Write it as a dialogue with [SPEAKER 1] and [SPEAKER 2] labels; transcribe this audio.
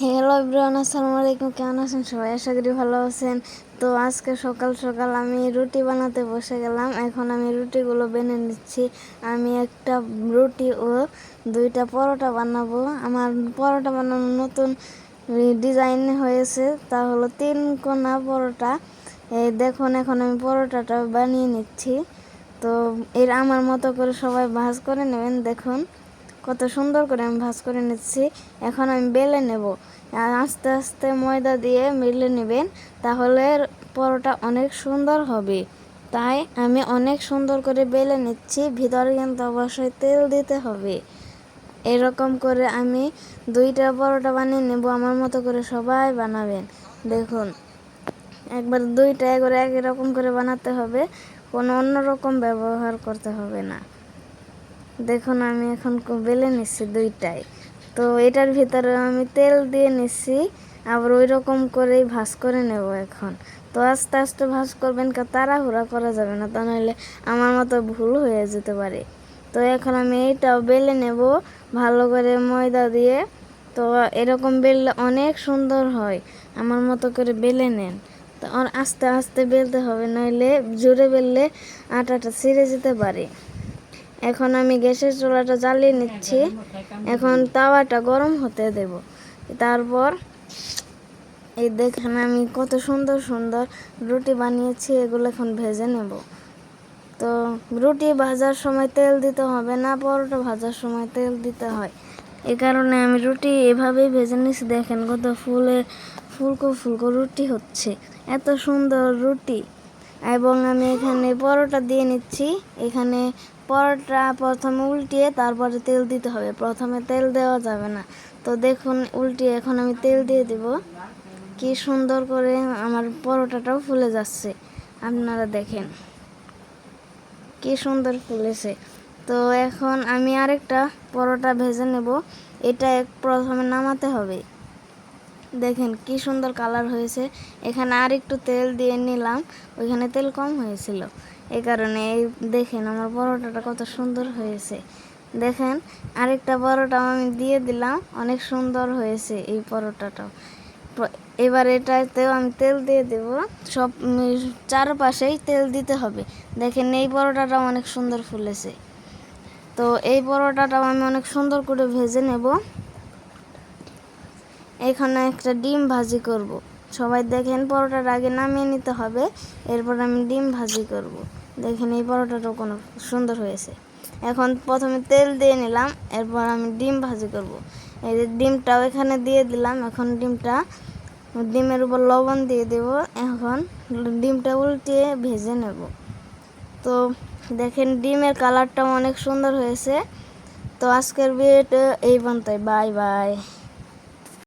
[SPEAKER 1] Hello everyone, আসসালামু আলাইকুম। কেমন আছেন সবাই? আশা করি ভালো আছেন। তো আজকে সকাল সকাল আমি রুটি বানাতে বসে গেলাম। এখন আমি রুটিগুলো বেনে নিচ্ছি। আমি একটা রুটি ও দুইটা পরোটা বানাবো। আমার পরোটা বানানোর নতুন ডিজাইন হয়েছে, তা হলো 3 কোনা পরোটা। এই দেখুন, এখন আমি পরোটাটা বানিয়ে নিচ্ছি। তো আমার মতো করে সবাই ভাঁজ করে নেবেন। দেখুন কত সুন্দর করে আমি ভাঁজ করে নিচ্ছি। এখন আমি বেলে নেব। আর আস্তে আস্তে ময়দা দিয়ে বেলে নেবেন, তাহলে পরোটা অনেক সুন্দর হবে। তাই আমি অনেক সুন্দর করে বেলে নিচ্ছি। ভিতরে কিন্তু অবশ্যই তেল দিতে হবে। এরকম করে আমি 2টা পরোটা বানিয়ে নেব। আমার মতো করে সবাই বানাবেন। দেখুন, একবার 2টা করে একই রকম করে বানাতে হবে, কোনো অন্যরকম ব্যবহার করতে হবে না। দেখুন, আমি এখন বেলে নিচ্ছি 2টাই। তো এটার ভিতরে আমি তেল দিয়ে নিচ্ছি, আবার ওই রকম করেই ভাঁজ করে নেব এখন। তো আস্তে আস্তে ভাঁজ করবেন, তাড়াহুড়া করা যাবে না, তা নাহলে আমার মতো ভুল হয়ে যেতে পারে। তো এখন আমি এইটাও বেলে নেব ভালো করে ময়দা দিয়ে। তো এরকম বেললে অনেক সুন্দর হয়। আমার মতো করে বেলে নেন। তো আস্তে আস্তে বেলতে হবে, নইলে জোরে বেললে আটাটা ছিঁড়ে যেতে পারে। এখন আমি গ্যাসের চুলাটা জ্বালিয়ে নিচ্ছি। এখন তাওয়াটা গরম হতে দেব। তারপর এই দেখেন আমি কত সুন্দর সুন্দর রুটি বানিয়েছি, এগুলো এখন ভেজে নেব। তো রুটি ভাজার সময় তেল দিতে হবে না, পরোটা ভাজার সময় তেল দিতে হয়। এ কারণে আমি রুটি এভাবেই ভেজে নিচ্ছি। দেখেন কত ফুলকো ফুলকো রুটি হচ্ছে, এত সুন্দর রুটি। এবং আমি এখানে পরোটা দিয়ে নিচ্ছি। এখানে পরোটা প্রথমে উল্টিয়ে তারপরে তেল দিতে হবে, প্রথমে তেল দেওয়া যাবে না। তো দেখুন, উল্টিয়ে এখন আমি তেল দিয়ে দেব। কি সুন্দর করে আমার পরোটাটাও ফুলে যাচ্ছে, আপনারা দেখেন কি সুন্দর ফুলেছে। তো এখন আমি আরেকটা পরোটা ভেজে নেব। এটা প্রথমে নামাতে হবে। দেখেন কি সুন্দর কালার হয়েছে। এখানে আর একটু তেল দিয়ে নিলাম, ওইখানে তেল কম হয়েছিল, এই কারণে। দেখেন আমার পরোটাটা কত সুন্দর হয়েছে। দেখেন আরেকটা পরোটা আমি দিয়ে দিলাম, অনেক সুন্দর হয়েছে এই পরোটাটাও। এবার এটাতেও আমি তেল দিয়ে দেব। সব চারপাশেই তেল দিতে হবে। দেখেন এই পরোটাটাও অনেক সুন্দর ফুলেছে। তো এই পরোটাটাও আমি অনেক সুন্দর করে ভেজে নেব। এখানে একটা ডিম ভাজি করব। সবাই দেখেন, পরোটাটা আগে নামিয়ে নিতে হবে, এরপর আমি ডিম ভাজি করব। দেখেন এই পরোটাটাও কোনো সুন্দর হয়েছে। এখন প্রথমে তেল দিয়ে নিলাম, এরপর আমি ডিম ভাজি করব। এই যে ডিমটাও এখানে দিয়ে দিলাম। এখন ডিমের উপর লবণ দিয়ে দেব। এখন ডিমটা উল্টিয়ে ভেজে নেব। তো দেখেন ডিমের কালারটাও অনেক সুন্দর হয়েছে। তো আজকের ভিডিওটা এই পর্যন্তই। Bye bye.